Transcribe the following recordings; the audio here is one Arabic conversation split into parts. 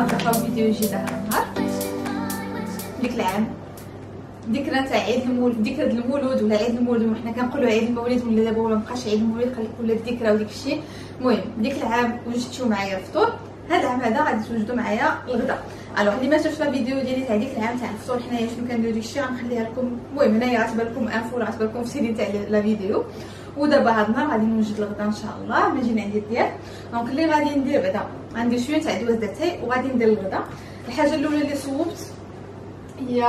كنلقاو فيديو جديد هذا النهار. ديك العام ذكرى تاع عيد المولد، ذكرى المولود ولا عيد المولد، وحنا كنقولوا عيد المولد ولا دابا ولا مابقاش عيد المولد، قال لك ولا الذكرى وديك الشيء. المهم ديك العام وجدتو معايا الفطور، هذا العام هذا غادي توجدوا معايا الغدا. الوغ اللي ما شافش لا فيديو ديالي تاع ديك العام تاع الفطور حنايا شنو كنديرو ديك الشيء غنخليها لكم. المهم هنايا غتبان لكم انفو ولا غتبان لكم في سيرين تاع لا فيديو. ودابا هاد النهار غادي نوجد الغدا ان شاء الله، ما جينا عندي الديار. دونك اللي غادي ندير بعدا غندير شويه تاع دوز داتاي وغادي ندير الغدا. الحاجه الاولى اللي صوبت هي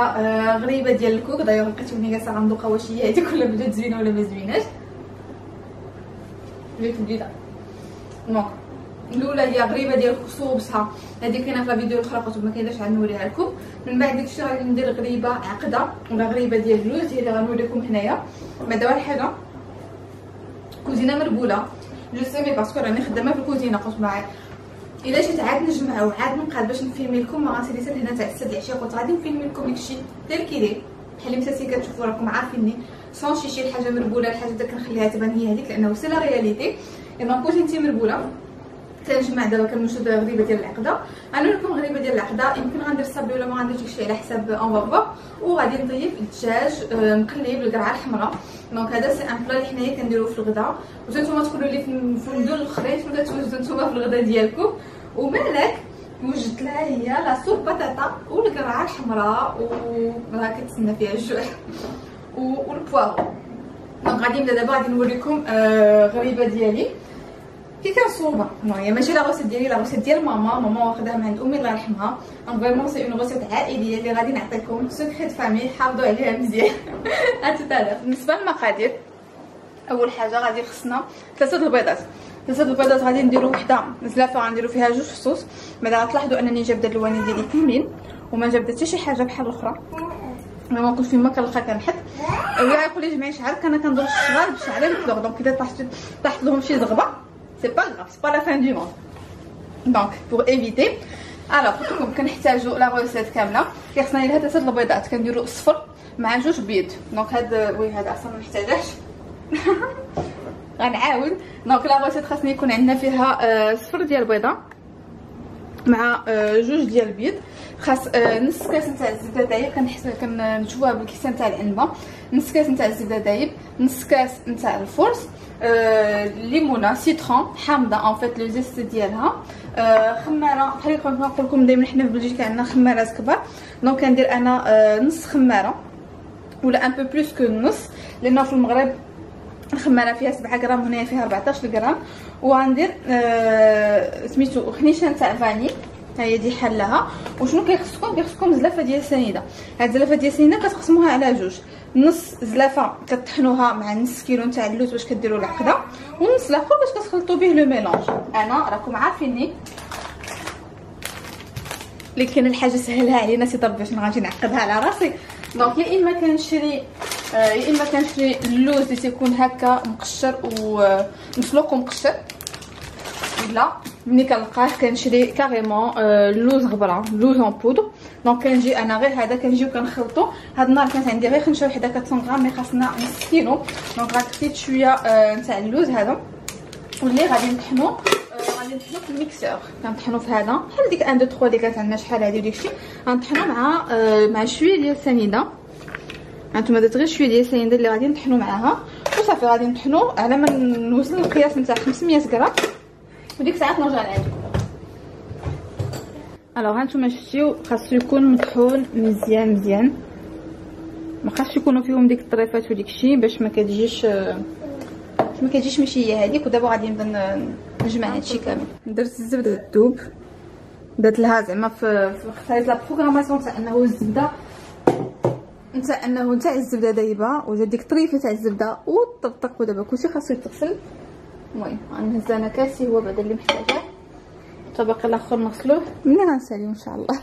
غريبه ديال الكوك. دايوغ لقيتوني جالسه غندوقها واش هي هذيك ولا بدات زوينه ولا ما زويناش. جات جديده. دونك الاولى هي غريبه ديال الكوك صوبتها، هذه كاينه في لا فيديو الاخرى قلت ما كايناش عاد نوريها لكم. من بعد داكشي غادي ندير غريبه عقده ولا غريبه ديال اللوز، هي اللي غنوريكم هنايا. بعدا واحد الحاجه كوزينه مربوله جو سي مي باسكو راني خدامه في الكوزينه. قلت معايا الا جيت عاد نجمع وعاد نقاد باش نفيلمي لكم، ما غنسالي حتى لهنا تاع السد العشيه. قلت غادي نفيلمي لكم داكشي تال كيدير بحال اللي مساسي كتشوفوا راكم عارفيني سون شي حاجه مربوله. الحاجه اللي كنخليها تبان هي هذيك لانه سي لا رياليتي. اذا كوزينتي مربوله كنجمع دابا كنوجد غريبه ديال العقده. غنوري لكم غريبه ديال العقده، يمكن غندير صابي ولا ما غنديرش داكشي على حساب اون فابا. وغادي نضيف الدجاج مقلي بالقرعه الحمراء. دونك هذا سي ان بلا اللي حنايا كنديروه في الغدا، وانتوما تقولوا لي في المدن الاخرين شنو كتوجدوا نتوما في الغدا ديالكم. ومالك وجدت لها هي لا سوب بطاطا والقرعه الحمراء وراه كتسنى فيها الجوع والبواغ. دونك غادي نبدا دابا غادي نوريكم غريبه ديالي كي كنصوبها. نو هي ماشي لا غوسيت ديالي، لا غوسيت ديال ماما واخداها من عند امي الله يرحمها. دونك فريمون سي اون غوسيت عائليه اللي غادي نعطيكم سكريت فامي، حافظوا عليها مزيان. اتتالف. بالنسبه للمقادير، اول حاجه غادي خصنا 3 البيضات. 3 البيضات غادي نديرو وحده زلافه غنديرو فيها 2 فصوص. بعدا غتلاحظوا انني جابده الواني ديالي كاملين وما جابده حتى شي حاجه بحال الاخرى. ما كنت فين ما كنلقى كنحط. ويا يقول لي جمعي شعر كان كندور الشغال بشعرين الفلوغ. دونك اذا طاحت لهم شي زغبه سي با غاف، سي با لا فان دو موند. دونك بور ايفيتي الوغ قلت لكم كنحتاجو لا روسيت كامله. كيخصنا لها 3 البيضات كنديرو صفر مع 2 بيض. دونك هاد وي هذا اصلا ما محتاجاش غنعاود. دونك لا روسيت خاصني يكون عندنا فيها صفر ديال البيضه مع 2 ديال البيض. خاص نص كاس نتاع الزبده دايب، كنشوفوها بالكيسان تاع العنبه. نص كاس نتاع الزبده دايب، نص كاس نتاع الفرص، ليمونه سيترون حامضه اون فيت لو زيست ديالها، خماره بحال كنقول لكم دائما حنا في بلجيكا عندنا خمارات كبار. دونك كندير انا نص خماره ولا ان بو بلوس كو نص، لانه في المغرب الخماره فيها 7 غرام هنايا فيها 14 غرام. وغندير سميتو خنيشان تاع فاني، هي دي حلها. وشنو كيخصكم زلافه ديال سنيده. هاد الزلافه ديال سنيده كتقسموها على 2، نص زلافه كطحنوها مع نص كيلو نتاع اللوز باش كديروا العقده، ونص الاخر باش كتخلطوا به لو ميلونج. انا راكم عارفيني لكن الحاجه سهلها علينا سي طب باش غادي نعقدها على راسي. دونك يا اما كنشري اللوز اللي تيكون هكا مقشر ومسلوق ومقشر، ولا ملي كنلقاه كنشري كاريمون اللوز غبره، لوز اون بودر. دونك كنجي انا غير هذا كنجيو كنخلطو. هاد النهار كانت عندي غير خنشه وحده 400 غرام، مي خاصنا نص كيلو. دونك غتزيد شويه نتاع اللوز هذا واللي غادي نطحنو في الميكسور. كنطحنو في هذا بحال ديك 1 2 3 اللي كانت عندنا شحال هذه وداكشي. غنطحنو مع شويه ديال السنيده. هانتوما درت غير شويه ديال السنيده اللي غادي نطحنو معاها وصافي. غادي نطحنو على ما نوصل للقياس نتاع 500 غرام، وديك الساعات نرجع نعاودكم. الوغ هانتوما شفتيو خاصو يكون مطحون مزيان، ما خاصش يكونوا فيهم ديك الطريفات وديك الشيء باش ما كتجيش ماشي هي هذيك. ودابا غادي نبدا نجمع هادشي كامل. درت الزبده تذوب، درت لها زعما في اختاريت لا بروغراماسيون تاع انه الزبده نتاع الزبده دايبه، وزاد ديك الطريفه تاع الزبده وطبطق. ودابا كلشي خاصو يتغسل. المهم غنهز انا كاسي هو بعدا اللي محتاجاه، الطبق الاخر نغسلوه ملي غنساليو ان شاء الله.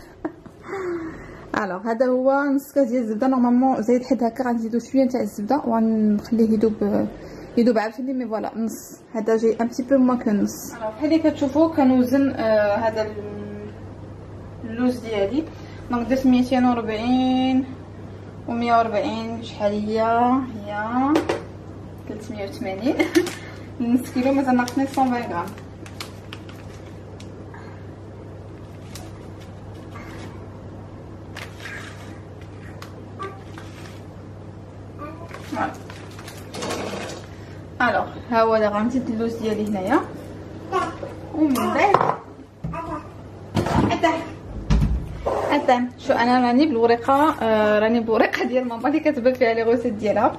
الوغ هذا هو نص كاس ديال الزبده. نورمالمون زايد حد هكا غنزيدو شويه نتاع الزبده وغنخليه يذوب عاوتاني. مي فوالا نص هذا جاي ان بتي بو موان كو نص. بحال اللي كتشوفوا كنوزن هذا اللوز ديالي. دونك درت 240 و 140 شحال هي 380 نص كيلو. مازال ناقصني 120 غرام. ها هو غنزيد اللوز ديالي هنايا، ومن بعد شو انا راني بالورقه، راني بالورقه ديال ماما اللي كتبان فيها لي غوسيت ديالها.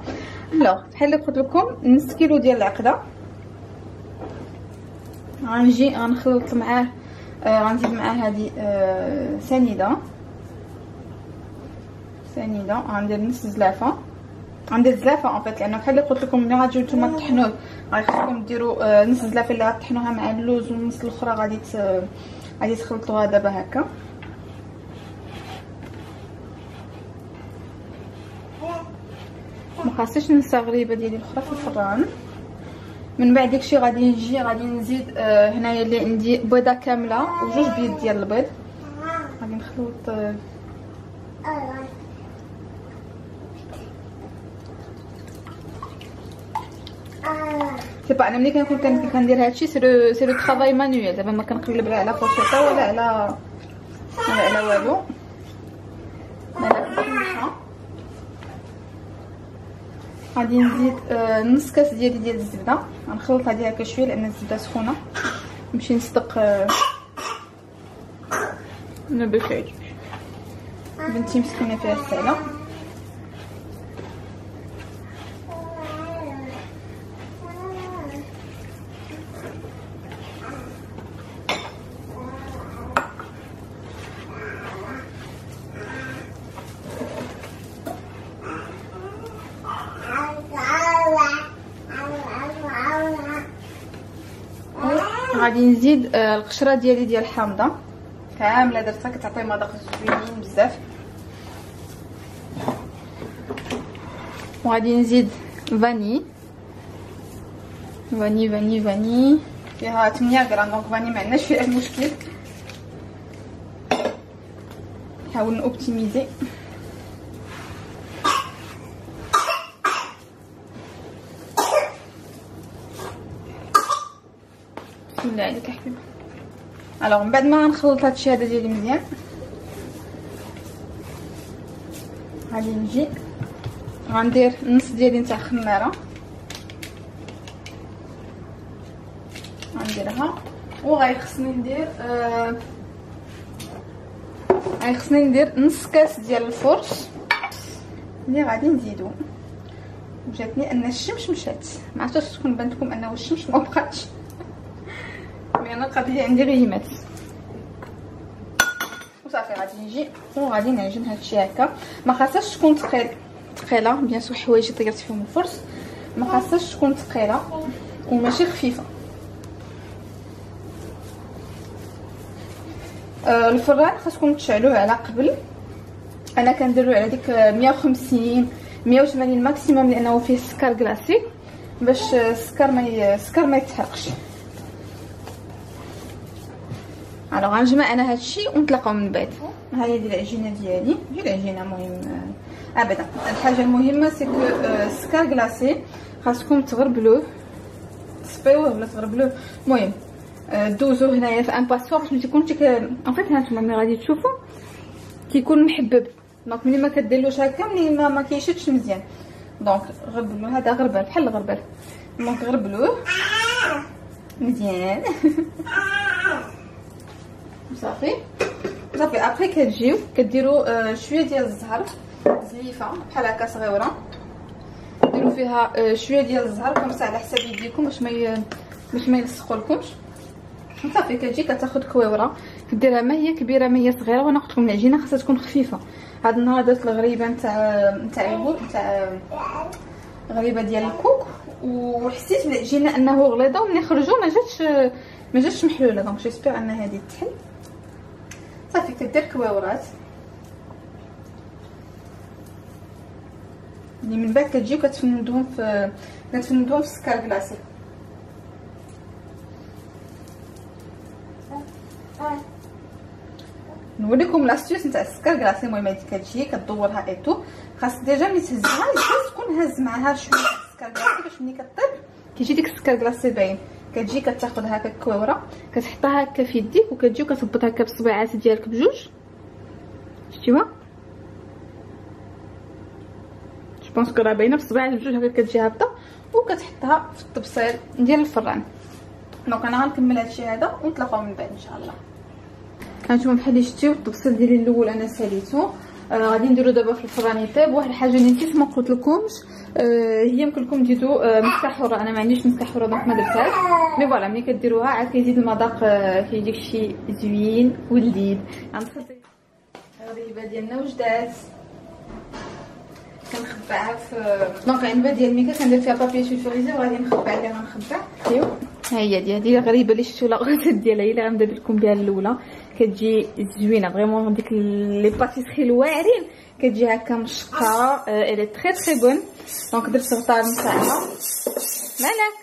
الوغ بحال اللي قلت لكم نص كيلو ديال العقده غنجي غنخلط معاه، غنزيد معاه هذه سنيده، غندير نص زلافه، غندير زلافه اون فيت، لانه بحال اللي قلت لكم ملي غتجيو نتوما طحنوه غيخصكم ديروا نص زلافه اللي غطحنوها مع اللوز، والنص الاخرى غادي تخلطوها دابا هكا. ما خاصنيش ننسى غريبه ديالي الاخرى في الفران. من بعد داكشي غادي نزيد هنايا اللي عندي بيضه كامله وجوج بيض ديال البيض، غادي نخلط سي با انا ملي كنكون كندير هادشي سي لو طرافاي مانويل، دابا ما كنقلب لا على فورشيطه ولا على والو. غادي نزيد نص كاس ديال الزبده، غنخلط هذه هكا شويه لان الزبده سخونه، نمشي نصدق نبشاج بنتي مسكينه فيها الساله. غادي نزيد القشره ديال الحامضه كامله درتها، كتعطي مذاق زوين بزاف. وغادي نزيد فاني فيها 8 غرام، دونك فاني ما عندناش فيها المشكل. نحاول نوبتيميزي. بسم الله عليك حبيبه. الوغ من بعد ما نخلط هادشي هذا ديالي مزيان، غادي نجي غندير نص ديالي نتاع خماره، غنديرها، وغيخصني ندير نص كاس ديال الفرش اللي غادي نزيدو. جاتني ان الشمس مشات، ما عرفتش تكون بانت لكم انه الشمس ما بقاتش، مي انا القضيه عندي غيمات. وصافي غادي نجي وغادي نعجن هادشي هكا. ما خاصهاش تكون ثقيله، بيان سور حوايج طيرت فيهم الفرص، ما خاصهاش تكون ثقيله وماشي خفيفه. الفران خاصكم تشعلوه على قبل، انا كنديرو على ديك 150 180 ماكسيموم، لانه فيه السكر كلاصي باش السكر ما يتحرقش. الوغ غنجمع انا هادشي ونتلاقاو من بعد. ها هي العجينه ديالي، العجينه مهم ابدا. الحاجه المهمه سي كو السكر كلاصي خاصكم تغربلوه، تصفيوه ولا تغربلوه، المهم دوزوه هنايا في ان باسور باش ما تيكونش ان فيت. هانتوما ملي غادي تشوفوا كيكون محبب، دونك ملي ما كديرلوش هكا ملي ما كيشدش مزيان. دونك غربلوه، هذا غربال بحال الغربال، دونك غربلوه مزيان. صافي ابري كتجيو كديروا شويه ديال الزهر، زليفه بحال هكا صغيره، ديروا فيها شويه ديال الزهر كمسا على حساب يديكم باش ما يلصقولكمش. صافي كتجي كتاخذ كويوره كديرها ما هي كبيره ما هي صغيره. وانا قلت لكم العجينه خاصها تكون خفيفه. هذا النهار درت الغريبه نتاع غريبه ديال الكوك، وحسيت بالعجينه انه غليظه، وملي خرجوا ما جاتش محلوله. دونك جيسبر ان هذه تحل. صافي كدير كواورات اللي من بعد كتجيو كتفندوهم في السكر كلاصي. نوريكم لاستيوس نتاع السكر كلاصي. المهم هادي كتجي كدورها ايتو، خاص ديجا ملي تهزها تكون هز معاها شويه السكر كلاصي باش ملي كطيب كيجي ديك السكر كلاصي باين. كتجي كتاخذ هكا الكويوره كتحطها هكا في يديك، وكتجي كتربط هكا بالصبيعات ديالك بجوج. شتيوها جو بونس كو راه باينه بالصباعات بجوج هكا كتجي هابطه، وكتحطها في الطبسيل ديال الفران. دونك انا غنكمل هادشي هذا ونتلاقاو من بعد ان شاء الله. هانتوما بحال اللي شفتيو الطبسيل ديالي الاول انا ساليتو. غادي نديرو دابا في الفران يطيب. واحد الحاجه اللي نسيت ما قلت لكمش، هي يمكن لكم تزيدوا مسكه حره. انا ما عنديش مسكه حره دونك ما درتهاش، مي فوالا ملي كديروها عاد كيزيد المذاق، كيجي داكشي زوين ولذيذ. غندخل الغريبه ديالنا وجدات كنخبعها في دونك علبه ديال الميكا كندير فيها بابي سولفوريزي وغادي نخبع عليها. غنخبع ها هي دي الغريبه اللي شفتو لاغوت ديالها، هي اللي غندير لكم بها الاولى. كتجي زوينه فريمون، ديك لي باتيسري الواعرين كتجي هكا مشقه. الي تري تري بون. دونك درت الغطار نتاعها مالك.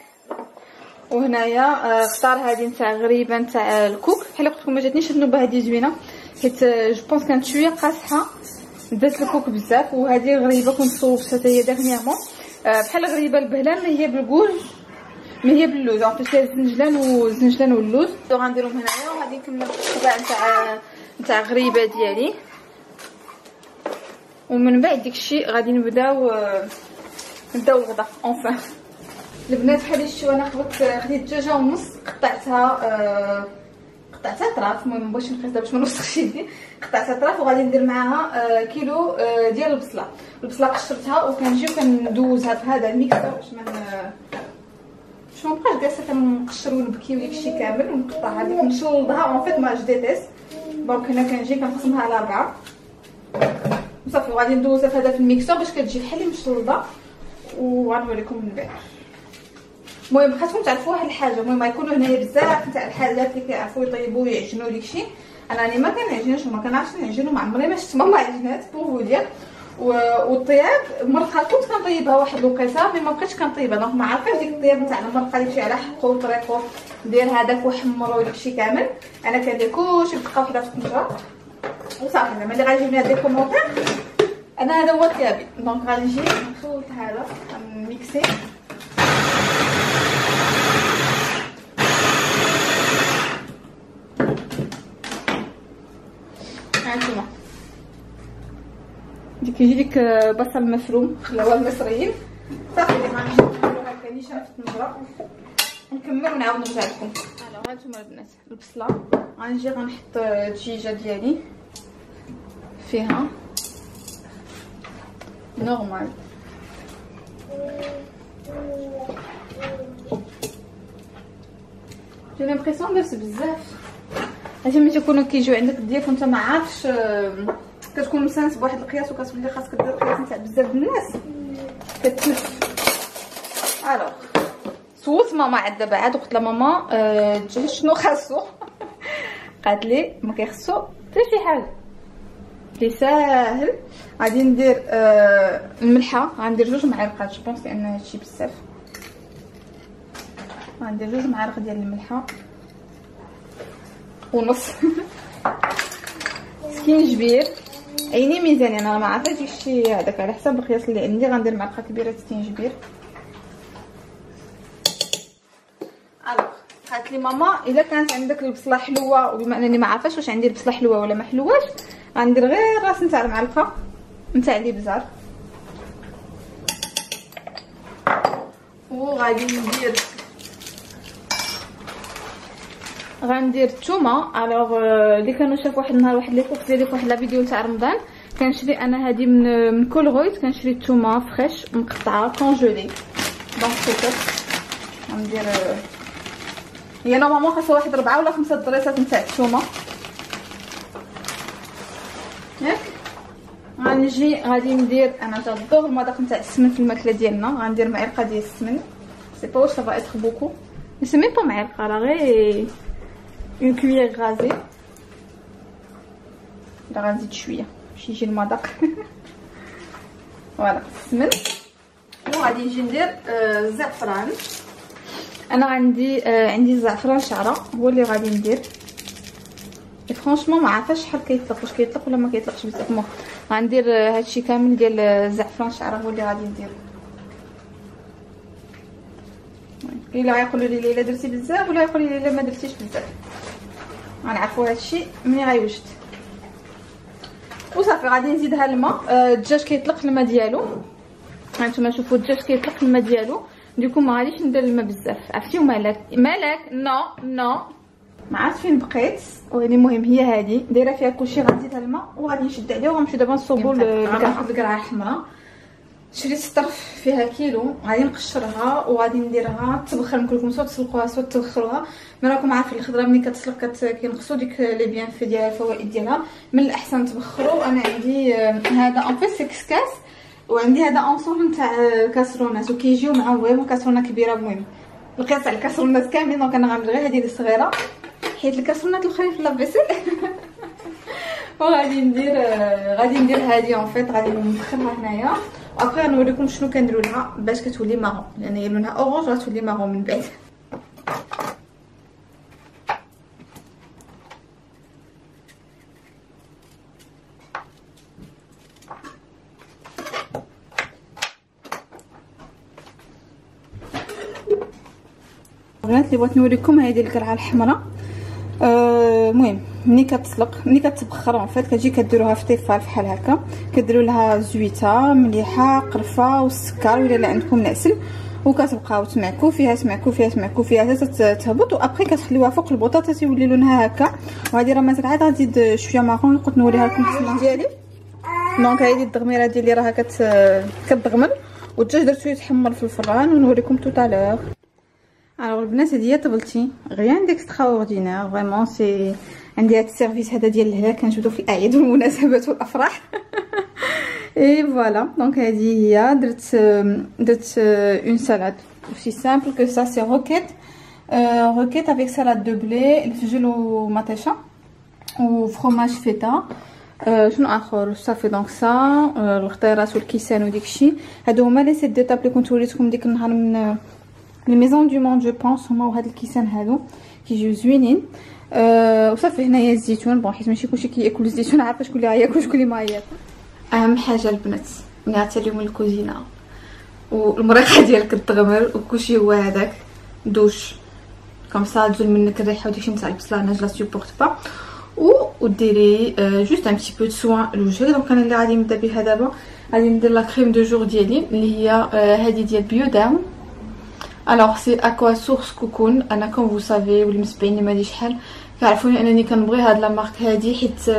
وهنايا غطار هادي نتاع غريبه نتاع الكوك. بحال قلت لكم ما جاتنيش النوبه هادي زوينه حيت جو بونس كانت شويه قاصحه، درت الكوك بزاف. وهذه غريبه كنت صوبتها حتى هي ديرنييرمون بحال غريبه البهلان، ما هي بالكوج ما هي باللوز. عرفتي فيها الزنجلان واللوز. غنديرهم هنايا وغادي نكمل الطباع نتاع غريبه ديالي. ومن بعد داكشي غادي نبداو الغدا اونفان. البنات بحال اللي شفتوا انا خديت دجاجه ونص، قطعتها طراف. المهم باش نقيسها باش ما نوسخش يدي، قطعتها طراف. وغادي ندير معاها كيلو ديال البصله قشرتها وكنجي وكندوزها في هذا الميكسر باش ما نبقاش جالسه كنقشر ونبكي وداكشي كامل. ونقطعها هذيك نشلضها اون فيت ما جديتيس. دونك هنا كنجي كنقسمها على 4 وصافي. وغادي ندوزها في هذا في الميكسر باش كتجي بحال اللي مشلضه وغنوريكم من بعد. المهم خاصكم تعرفوا واحد الحاجه، المهم غيكونوا هنايا بزاف نتاع الحاجات اللي كيعرفوا يطيبوا ويعجنوا داكشي. انا ما كنعجنش وما كنعرفش نعجن وما عمري ما شفت ماما عجنات بوغ ديال. والطياب المرقه كنت كنطيبها واحد الوقيته مي ما بقيتش كنطيبها. دونك ما عارفاش ديك الطياب نتاع المرقه داكشي على حقه وطريقو دير هذاك وحمرو داكشي كامل. انا كندير كلشي بدقه وحده في الطنجره وصافي. زعما اللي غايجي من هاد لي كومونتير انا هذا هو طيابي. دونك غادي نجي نخلط هذا نميكسي. هانتوما كيجي ديك بصل مفروم خلاوها المصريين صافي. غنجي نحطو هكا نيشان في الطنجره ونكمل ونعاود نرجع لكم. هانتوما البنات البصله غنجي غنحط الدجيجه ديالي فيها نورمال. جي لامبريسيون درت بزاف. عرفتي ملي تيكونوا كيجيو عندك الضياف وانت ما عارفش كتكون مسانس بواحد القياس وكتولي خاصك دير القياس نتاع بزاف د الناس كتلف. الوغ صوت ماما عاد دابا عاد وقلت لها ماما الدجاج شنو خاصو قالت لي ما كيخصو حتى شي حاجه لي ساهل. غادي ندير الملحه. غندير 2 معالق جو بونس لان هادشي بزاف. غندير 2 معالق ديال الملحه ونص سكينجبير عيني ميزاني. انا ما عرفتش داكشي هذاك على حسب القياس اللي عندي. غندير معلقه كبيره سكينجبير. الوغ قالت لي ماما الا كانت عندك البصله حلوه، وبما انني ما عارفاش واش عندي البصله حلوه ولا ما حلواش، غندير غير راس نتاع المعلقه نتاع الابزار. وغادي غندير الثومه. الوغ اللي كانوا شافوا واحد النهار واحد لي كوك ديالي في واحد لا فيديو تاع رمضان كنشري انا هذه من كولغويت. كنشري الثومه فريش مقطعه كونجولي. دونك سيتو غندير هي نورمالمون خاصها واحد 4 ولا 5 ضريسات نتاع الثومه ياك. غادي ندير انا تاع المذاق نتاع السمن في الماكله ديالنا. غندير معلقه ديال السمن. سي با واش سافا اتر بوكو مي سي ميم با معلقه راه غير اون كويير غازي. لا غنزيد شويه باش يجي المذاق فوالا السمن. وغادي نجي ندير الزعفران. انا عندي الزعفران شعره هو اللي غادي ندير. فرانشمون ما عارفاش شحال كيطلق، واش كيطلق ولا ما كيطلقش بزاف. المهم غندير هادشي كامل ديال الزعفران شعره هو اللي غادي ندير. الا غيقولوا لي ليلى درتي بزاف ولا يقولوا لي لا ما درتيش بزاف، غنعرفوا هادشي ملي غيوجد. وصافي غادي نزيدها الماء. الدجاج كيطلق الماء ديالو. هانتوما شوفوا الدجاج كيطلق الماء ديالو. دوكو ما غاديش ندير الماء بزاف. عرفتي مالك نو ما عرفت فين بقيت. وهذه المهم هي هذه دايره فيها كلشي. غنزيدها الماء وغادي نشد عليها وغنمشيو دابا نصوبوا غناخذ القرعه الحمراء. شريت الطرف فيها كيلو، غادي نقشرها وغادي نديرها تبخر. نقول لكم سواء تسلقوها سواء تبخروها، مي راكم عارفين الخضره ملي كتسلق كينقصوا ديك لي بيان في ديالها الفوائد ديالها. من الاحسن تبخروا. انا عندي هذا اون فيت 6 كاس، وعندي هذا اونصومبل نتاع كاسرونات وكيجيو مع فريمون كاسرونه كبيره. المهم القياس تاع الكاسرونات كاملين، دونك انا غنبغي غير هذه الصغيره حيت الكاسرونات الاخرين في لافيسيل. وغادي ندير هذه اون فيت غادي ندخلها هنايا. وابخي غنوريكم شنو كنديروا لها باش كتولي مارون، لان هي لونها اورانج غتولي مارون من بعد. البنات اللي بغيت نوريكم هذه القرعه الحمراء. المهم ملي كتسلق ملي كتبخر فات كتجي كديروها في طيفال بحال هكا، كديروا لها زويته مليحه قرفه والسكر ولا لا عندكم العسل، وكتبقاو تمعكو فيها حتى تهبط. وابخي كتخليوها فوق البطاطا تيولي لونها هكا. وهذه راه مازال عاد غتزيد شويه مارون قلت نوريها لكم الحمام ديالي. دونك هذه الدغميره ديالي راها كتدغمر، والدجاج درتو يتحمر في الفران ونوريكم توتالور. الوغ البنات هذه هي طبلتي غيان ديكسترا اوردينير فريمون. سي عندي هذا السيرفيس هذا ديال الهلا كنجبدو في الاعياد والمناسبات والافراح. اي فوالا دونك هذه هي درت اون سالاد aussi simple que ça. c'est roquette avec salade de blé الفجل ومطيشه وفرomage فيتا. شنو اخر صافي. دونك سا الخضيرات والكيسان وديكشي هادو هما لي سيت ديتاب اللي كنت وريتكم ديك النهار من لي ميزون دو موند جو بونس. هما وهاد الكيسان هادو كيجيو زوينين. وصافي هنايا الزيتون بون حيت ماشي كلشي كياكل الزيتون، عارفه شكون اللي غياكل شكون اللي ما غياكل. اهم حاجه البنات ملي غتساليو من الكوزينه والمريحه ديالك تغمر وكلشي هو هذاك دوش كوم سا تزول منك الريحه وداكشي نتاع البصله. انا لا سوبورت با. وديري جوست ان بتي بو دو سوان لوجهك. دونك انا اللي غادي نبدا بها دابا غادي ندير لا كريم دو جور ديالي اللي هي هذه ديال بيودام. الوغ سي اكوا سورس كوكون. انا كوم فو سافي واللي متبعيني مالي شحال كيعرفوني انني كنبغي هاد لا مارك هادي حيت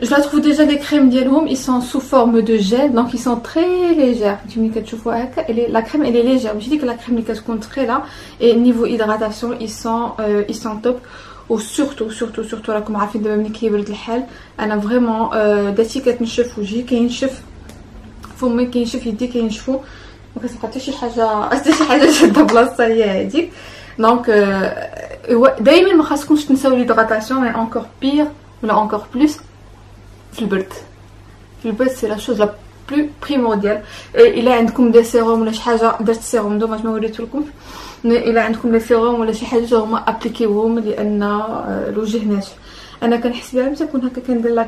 je la trouve déjà les crèmes ديالهم ils sont sous forme de gel donc ils sont très légères. ملي كتشوفوا هكا la crème elle est légère ماشي ديك لا كريم اللي كتكون très là. et niveau hydratation ils sont top. و surtout راكم عارفين دابا ملي كيبرد الحال انا فريمون داتي كتنشف وجهي كينشف فمي كينشف يدي كينشفو وكتبقى حتى شي حاجه شاده بلاصتها هي هذيك. دونك دائما ما خاصكمش تنساو ليدغاتاسيون مي انكور بير ولا انكور بلوس في البرد سي لا شوز لا بلو بريمورديال. الا عندكم دي سيروم ولا شي حاجه درت سيروم دوماج ما وريتلكمش. الا عندكم لي سيروم ولا شي حاجه هما ابليكيوهم لان الوجه ناشف. انا كنحس بها ملي تكون هكا كندير لا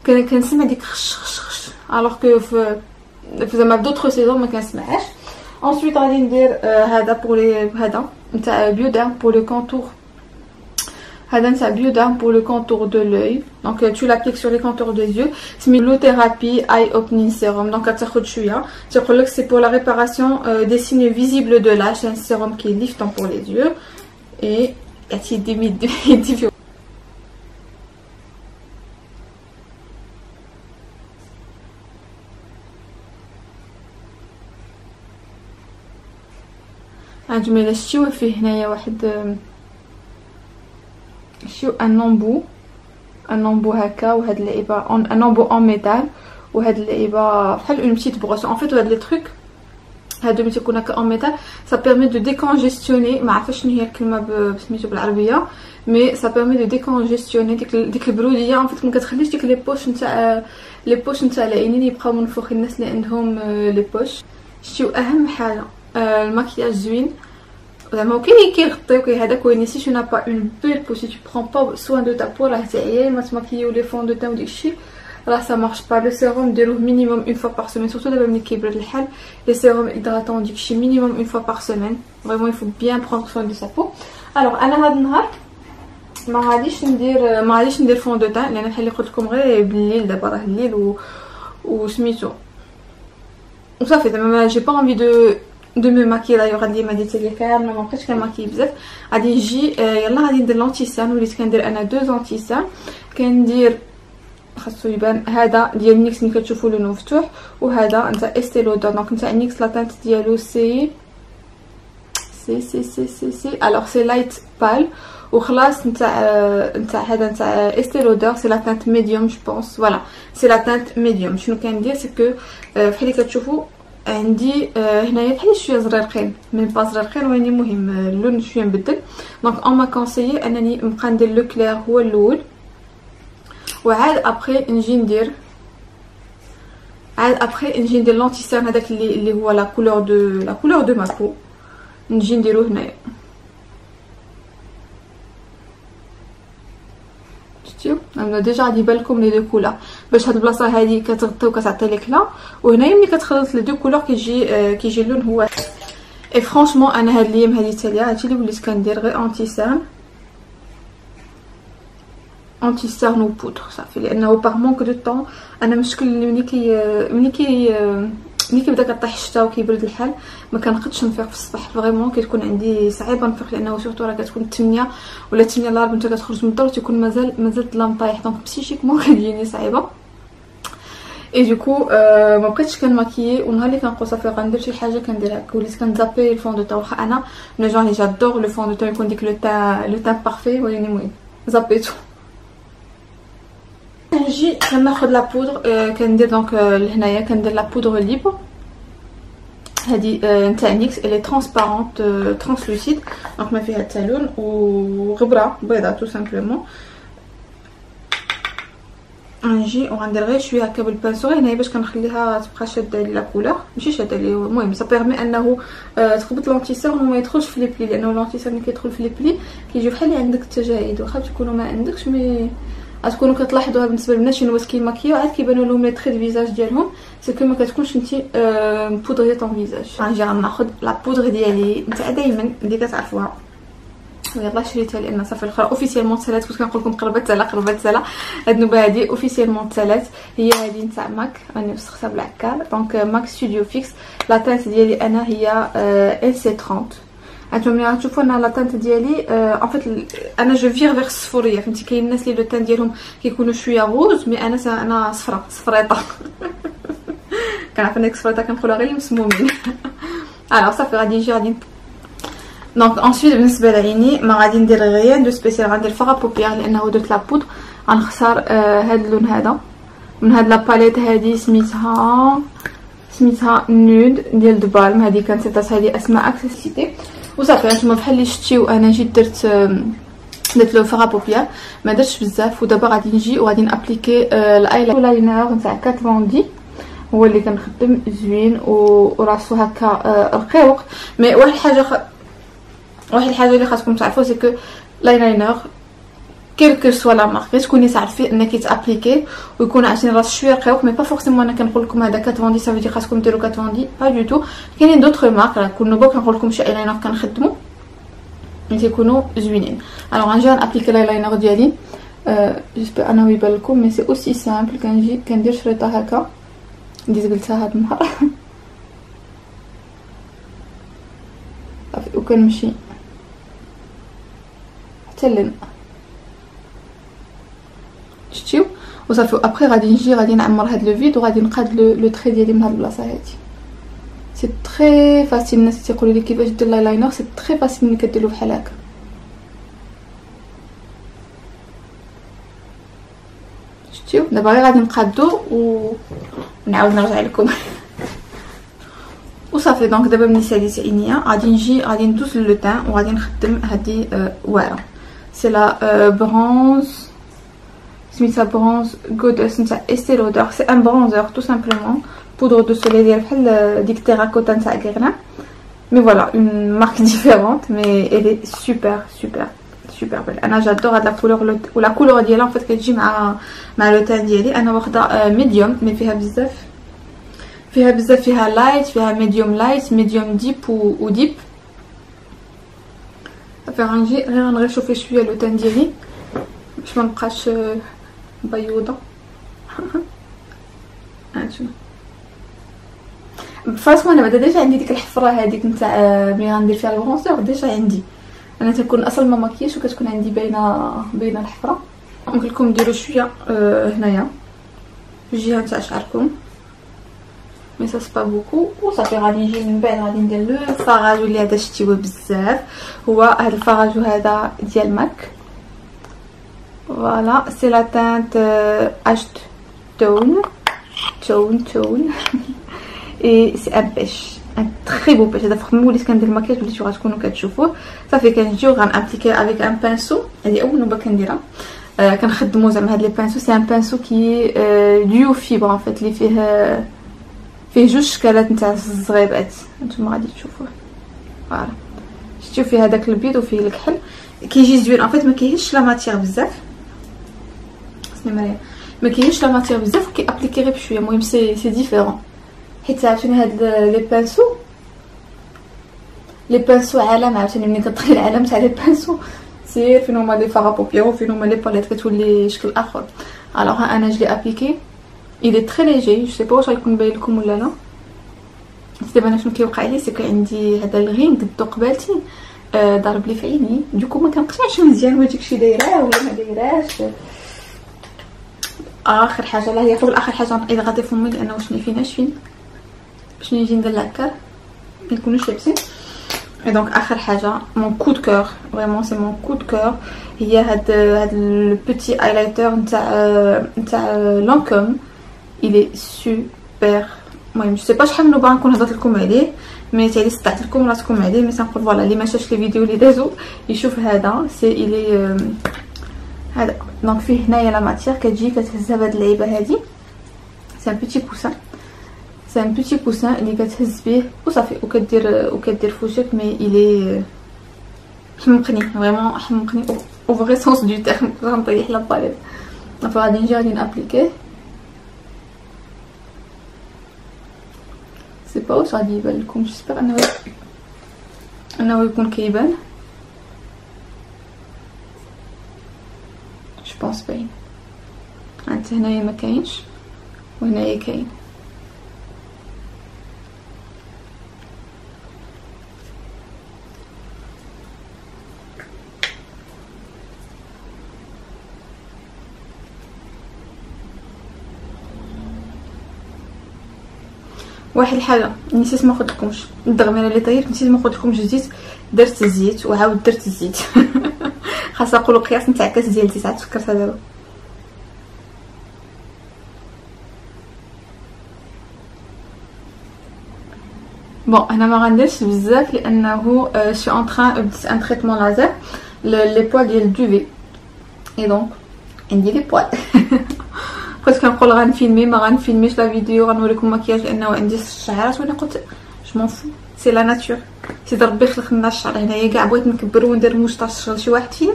كريم كنسمع ديك خش الوغ كو في زعما دوطخ سيزون ما كنسمعهاش. ensuite غادي ندير هذا بور هذا نتاع بيودام بور لو كونتور. هذا نتاع بيودام بور لو كونتور دو لوي. دونك tu l'appliques sur les contours des yeux. سميتو thérapie eye opening serum. دونك كتاخد شويه تيقول لك سي بور لا ريباراسيون des signes visibles de l'âge. un sérum qui est liftant pour les yeux et يدي هانتوما الا شتيوه فيه هنايا واحد شتيو ان نومبو هكا وهاد اللعيبه ان نومبو اون ميتال وهاد اللعيبه بحال اون بتيت بروس. ان فيت هاد لي تروك هادو ملي تيكون هكا اون ميتال سا بيرمي دو ديكونجيستيوني. ما عرفتش شنو هي الكلمه سميتو بالعربيه مي سا بيرمي دو ديكونجيستيوني ديك البروديه. ان فيت ما كتخليش ديك لي بوش نتاع العينين يبقاو منفوخين. الناس اللي عندهم لي بوش شتيو اهم حاجه الماكياج زوين زعما كاين اللي كيغطيو كاين هذاك وين سي tu n'as pas une belle peau si tu prends pas soin de ta peau راه تعيا ما تماكيو لي فون دو تان وداكشي راه ça marche pas. le sérum ديروه minimum une fois par semaine surtout دابا ملي كيبرد الحال. les sérums hydratants داكشي minimum une fois par semaine. vraiment il faut bien prendre soin de sa peau. alors انا هذا النهار ما غاديش ندير فون دو تان لان بحال اللي قلت لكم غير بالليل دابا راه الليل وسميتو وصافي زعما جي با انفي دو دو مي ماكي دايوغ غادي اليوم هادي تالي كامله مابقيتش كنماكي بزاف. غادي نجي يلا غادي ندير لونتيسان. وليت كندير انا دو زونتيسان. كندير خاصو يبان هذا ديال نيكس ملي كتشوفوا لونه مفتوح، وهذا نتاع استي لودر. دونك نتاع نيكس لا تانت ديالو سي الوغ سي لايت بال، وخلاص نتاع هذا نتاع استي لودر سي لا تانت ميديوم جو بونس. فوالا سي لا تانت ميديوم. شنو كندير سي كو بحال اللي كتشوفوا عندي هنايا بحال شويه زريرقين، من با زريرقين ولكن المهم اللون شويه مبدل. دونك اون ما كونسيي انني نبقى ندير لو كلير هو الاول، وعاد ابري نجي ندير لونتيسان هذاك اللي هو لا كولور دو ما بو، نجي نديرو هنايا. شفتيو انا ديجا غادي يبان لكم لي دو كولور باش هاد البلاصه هادي كتغطي وكتعطي لك لا، وهنايا ملي كتخلط لي دو كولور كيجي اللون هو. اي فرانشمون انا هاد الايام هادي تاليا هادشي اللي وليت كندير غير انتيسان و بودر صافي، لانه باغ مونك دو طون انا مشكل ملي كيبدا كطيح الشتا وكيبرد الحال ما كنقدش نفيق في الصباح. فريمون كتكون عندي صعيبه نفيق، لانه سورتو راه كتكون 8 ولا 8 الا ربع نتا كتخرج من الدار تيكون مازال الظلام طايح، دونك بسيشيكمون كتجيني صعيبه. اي دوكو ما بقيتش كنماكيي، ونهار اللي كنقول صافي غندير شي حاجه كندير هكا. وليت كنزابي الفون دو تون، واخا انا من جون لي جادور لو فون دو تون يكون ديك لو تان بارفي، ولكن المهم زابيتو. نجي كناخذ لا بودر كندير دونك لهنايا كندير لا بودر ليبر هادي نتاع نيكس اللي ترانسبارونت ترانسلوسيد، دونك ما فيها حتى لون وغبره بيضاء تو سامبلومون. نجي وغندير غير شويه هكا بالبانسو هنايا باش كنخليها تبقى شاده لي لا كولور، ماشي شاده لي، المهم سا بيرمي انه تخبط لونتيسور وما يدخلش في لي بلي، لانه لونتيسور ملي كيدخل في لي بلي كيجيو بحال اللي عندك التجاعيد، واخا تكونوا ما عندكش مي غتكونوا كتلاحظوها بالنسبه للناس شنو واش كيماكيو عاد كيبانوا لهم لي تري فيزاج ديالهم سي كو ما كتكونش نتي بودري طون فيزاج. غنجي غناخذ لا بودر ديالي نتاع دائما اللي كتعرفوها، يلاه شريتها لان صافي الاخرى اوفيسيالمون تسالات، كنت كنقول لكم قربت سالا هاد النوبه هادي اوفيسيالمون تسالات. هي هادي نتاع ماك، راني وسختها بالعكار، دونك ماك ستوديو فيكس. لا تانت ديالي انا هي ال سي 30. انتم ملي غتشوفوا انا لا تانت ديالي ان فيت انا جو فيغ فيغ الصفوريه، فهمتي كاين الناس اللي لو تان ديالهم كيكونوا شويه غوز، مي انا صفريطه كنعرف انك صفريطه كنقولها غير المسمومين. الوغ صافي غادي نجي دونك انسويت بالنسبه لعيني ما غادي ندير غير دو سبيسيال، غندير فغا بوبيير لانه درت لا بودر. غنختار هاد اللون هذا من هاد لا باليت هادي سميتها نود ديال دو بالم، هادي كانت هادي اسماء اكسيسيتي وصافي. نتوما بحال اللي شفتيو انا جيت درت لو فغا بوبيير ما درتش بزاف، ودابا غادي نجي وغادي نابليكي الايلاينر نتاع 90 هو اللي كنخدم زوين وراسو هكا رقيق. مي واحد الحاجه اللي خاصكم تعرفوا سي كو لايلاينر كيلكو سوا لا مارك تكوني تعرفي انك تابليكي ويكون عشان راس شويه رقيق، مي با فورسيمون انا كنقول لكم هذا 90 سافو دي خاصكم ديروا 90 با دو تو. كاينين دوطخ مارك راه كل نوبه كنقول لكم شي ايلاينر كنخدموا مي تيكونوا زوينين. الوغ غنجي نابليكي الايلاينر ديالي جيسبر انه يبان لكم، مي سي اوسي سامبل. كنجي كندير شريطه هكا زقلتها هاد النهار صافي وكنمشي حتى لين شتيو وصافي. ابري غادي نعمر هاد لو فيد وغادي نقاد لو تري ديالي من هاد البلاصه هادي. سي تري فاسيل، الناس تيقولوا لي كيفاش دير لايلاينر، سي تري فاسيل ملي كديروا بحال هكا. شتيو دابا غير غادي نقادو ونعاود نرجع لكم وصافي. دونك دابا ملي ساليت عينيا غادي ندوز لو تان وغادي نخدم هادي واعره. سي لا برونز سميتها برونز غودس نتاع استي لودر، سي ان برونزر تو سامبلومون بودر دو سولي ديال بحال ديك تيراكوتا نتاع غيرنا، مي فوالا اون مارك ديفيرونت مي الي سوبر بل. انا جادور هاد لا كولور ولا كولور ديالها فايت كتجي مع لو تان ديالي. انا واخده ميديوم مي فيها بزاف فيها لايت، فيها ميديوم لايت، ميديوم ديب وديب. صافي غنجي غير نغيشوفي شويه لو تان ديالي باش ما نبقاش بيوضه. هانتوما بفاصون انا بعدا ديجا عندي ديك الحفره هذيك نتاع ملي غندير فيها البرونسور ديجا عندي انا تكون اصلا ما ماكياش وكتكون عندي باينه الحفره. نقول لكم ديروا شويه هنايا في الجهه نتاع شعركم مي سا با بوكو وصافي. غادي نجي من بعد غادي ندير لو فاغاج اللي هذا شتيوه بزاف، هو هذا الفاغاج هذا ديال ماك. فوالا سي لا تانت اش تون اي سي ان بيش ان تري بو بيش. هذا فوق ملي وليت كندير الماكياج وليتو غتكونوا كتشوفوه. صافي كنجيو غنابليكي افيك ان بانسو، هذه اول نوبه كنديرها. كنخدموا زعما هاد لي بانسو، سي ان بانسو كي ديو فيبر ان فيت اللي فيه جوج شكالات نتاع الزغيبات نتوما غادي تشوفوه. فوالا شتيو فيه هذاك البيض وفيه الكحل، كيجي زوين ان فيت ما كيهش لا ماتيغ بزاف. سني مريم ما كيهش لا ماتيغ بزاف وكي ابليكي غير بشويه. المهم سي ديفيرون حيت عاوتاني هاد لي بانسو عالم عاوتاني ملي كطري العالم تاع لي بانسو سير فين هما لي فاغ بوبيير وفين هما لي باليت كتولي شكل اخر. الوغ انا جلي ابليكي il est très léger. je sais pas واش غيكون باين لكم ولا لا. دابا انا شنو كيوقع لي سكو عندي هذا الغين قدو قبالتي ضرب لي في عيني دوكو ما كنقطعش مزيان واش داكشي دايره ولا ما دايراش. اخر حاجه لا هي قبل اخر حاجه نقيد غادي فمي لانه واش نيفيناش فين باش نجي ندير لاكار ما يكونوش لابسين. اي دونك اخر حاجه مون كود كور فريمون سي مون كود كور هي هاد البيتي ايلايتر نتاع لانكوم. il est super. المهم جو سي با شحال من نوبه نكون هضرت لكم عليه مي تاعي استطعت لكم راسكم عليه. مي سنقول فوالا اللي ما شافش لي فيديو اللي دازو يشوف هذا سي الي هذا. دونك فيه هنايا لا ماتيير كتجي كتهزها بهاد اللعيبه هادي. سي ان بيتي بوسان، سي ان بيتي بوسان اللي كتهز به وصافي وكدير فوجك. مي الي حمقني فريمون حمقني او فري سونس دو تيرم. غنطيح لا باليت. غادي نجي غادي نابليكيه سي با واش غادي يبان لكم. جيسبر انه يكون كيبان. جو بونس باين انت هنايا ما كاينش وهنايا كاين. واحد الحاجه نسيت ما قلتلكمش الدغميره اللي طيبت نسيت ما قلتلكمش زيت. درت الزيت وعاود درت الزيت خاصه نقولوا قياس نتاع كاس ديال الزيت عاد فكرتها دابا. بون انا ما غنديرش بزاف لانه شي اون تران بديت ان تريتمون لازر لي بوال ديال الدوفي اي دونك عندي لي بوال. بغيت كنقول غنفيلمي ما غنفيلميش لا فيديو غنوريكم مكياج لانه عندي الشعرات وانا قلت جو فو سي لا ناتور. سيدي ربي خلق لنا الشعر هنايا كاع بغيت نكبر وندير موشطاش شغل شي واحد فينا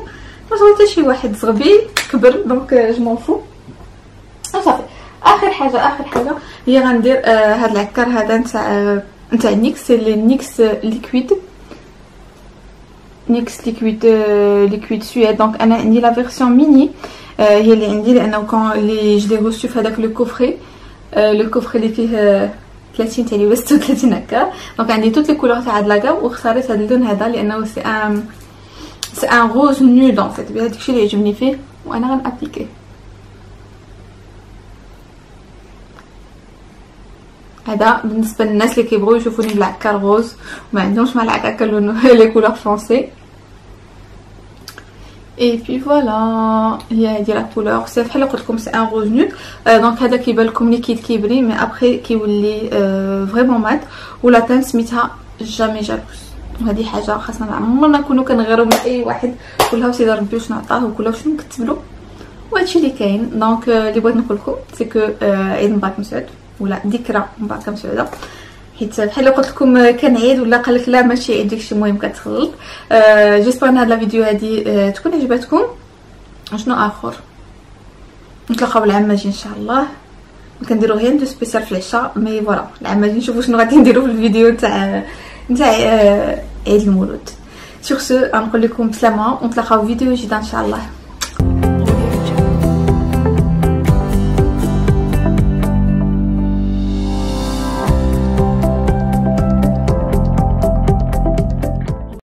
ما صغير حتى شي واحد صغبي كبر دونك جو فو. صافي اخر حاجه هي غندير هاد العكار هذا نتاع نيكس سي لي نيكس ليكويد ليكويد سويد. دونك انا عندي لا فيرسيون ميني هي اللي عندي لانه كون اللي جلي غوستو في هذاك لو كوفري اللي فيه 30 تاع لي 36 هكا. دونك عندي توت لي كولور تاع هاد لاكا واختاريت هاد اللون هذا لانه سي ان روز نود ان فيت. هذاك الشيء اللي يعجبني فيه وانا غنابليكيه. هذا بالنسبه للناس اللي كيبغيو يشوفوني بالعكار غوز وما عندهمش مع العكاكه لون لي كولور فرونسي. اي بي فوالا هي هادي لا كولور سي بحال قلت لكم سي ان روز نود. دونك هذا كيبان لكم ليكيد كيبري مي ابري كيولي فريمون مات ولا تان سميتها جامي جالوس. وهذه حاجه خاصنا عمرنا نكونوا كنغيروا من اي واحد كلها سيدي ربي واش نعطاه وكلها شنو نكتب له وهادشي اللي كاين. دونك اللي بغيت نقول لكم سي كو عيد مبارك مسعود ولا ذكرى مباركه مسعوده حيت بحال قلت لكم كان عيد ولا قال لك لا ماشي عيد داكشي المهم كتخلط. جيسبر ان هاد لا فيديو هادي تكون عجبتكم. شنو اخر نتلاقاو العام الجاي ان شاء الله. كنديرو غير دو سبيسيال في العشاء مي فوالا العام الجاي نشوفوا شنو غادي نديرو في الفيديو نتاع عيد المولود. سور سو نقول لكم بسلامه ونتلاقاو فيديو جديد ان شاء الله.